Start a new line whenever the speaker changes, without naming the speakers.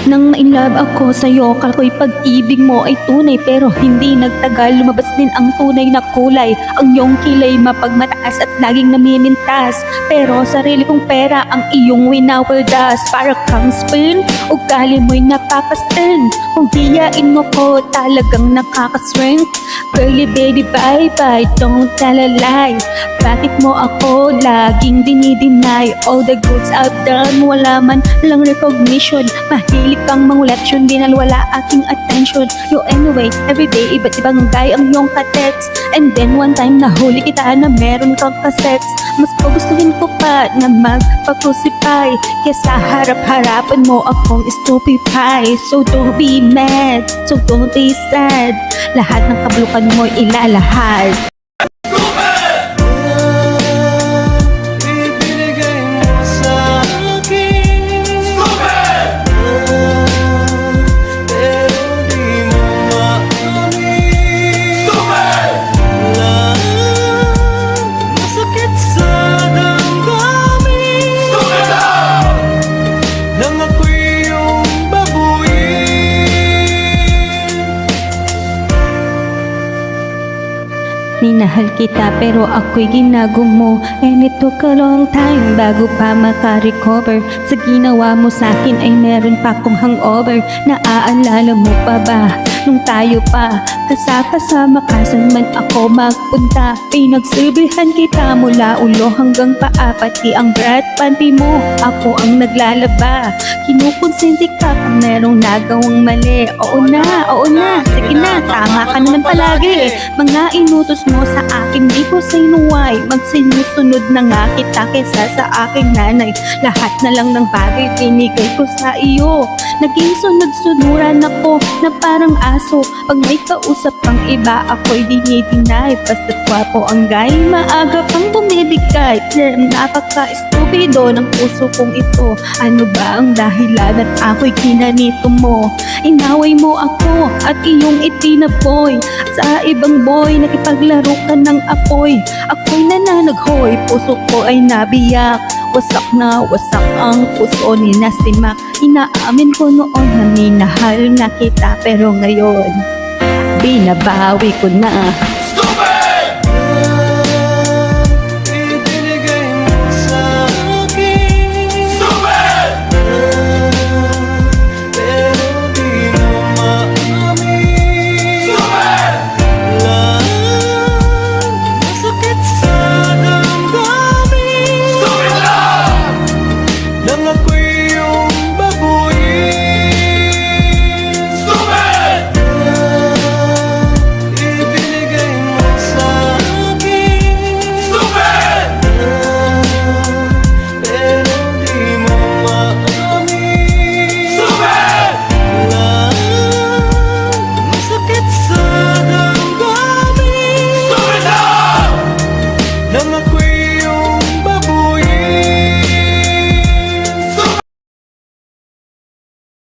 Nang ma-inlove ako sa'yo, akala ko'y pag-ibig mo ay tunay, pero hindi nagtagal, lumabas din ang tunay na kulay. Ang iyong kilay mapagmataas at laging namimintas, pero sarili kong pera ang iyong winawaldas. Para kang spin, ugali mo'y napakastin. Kung hiyain mo ko, talagang nakakashrink. Girly baby bye bye, don't tell a lie. Bakit mo ako laging dinideny? All the goods I've done, wala man lang recognition. Mahilig kang manguleksyon, di wala aking attention. Yo anyway, everyday iba't ibang guy ang iyong ka-text. And then one time nahuli kita na meron kang ka-sex. Mas gustuhin ko pa na magpa-crucify kesa harap-harapan mo akong stupefy. So don't be mad, so don't be sad. Lahat ng kabulukan mo ilalahad. Minahal kita pero ako'y ginago mo, and it took a long time bago pa makarecover. Sa ginawa mo sa'kin ay meron pa akong hangover. Naaalala mo pa ba nung tayo pa kasama kasan man ako magpunta? Pinagsilbihan kita mula ulo hanggang paa, pati ang brat panty mo ako ang naglalaba. Kinukonsente ka kung merong nagawang mali. Oo na, sige na, tama ka naman palagi. Mga inutos mo sa akin, di ko say no why. Magsinusunod na nga kita kesa sa aking nanay. Lahat na lang ng bagay binigay ko sa iyo. Naging sunod-sunuran ako na parang aso. Pag may kausap pang iba, ako'y dinideny. Basta't gwapo ang guy, maaga kang bumibigay. Napaka-estupido ng puso kong ito. Ano ba ang dahilan at ako'y kinanito mo? Inaway mo ako at iyong itinaboy. Sa ibang boy, nakipaglaro ka ng apoy. Ako'y nananaghoy, puso ko ay nabiyak. Wasak na wasak ang puso ni Nasty Mac. Inaamin ko noon na minahal na kita, pero ngayon binabawi ko na.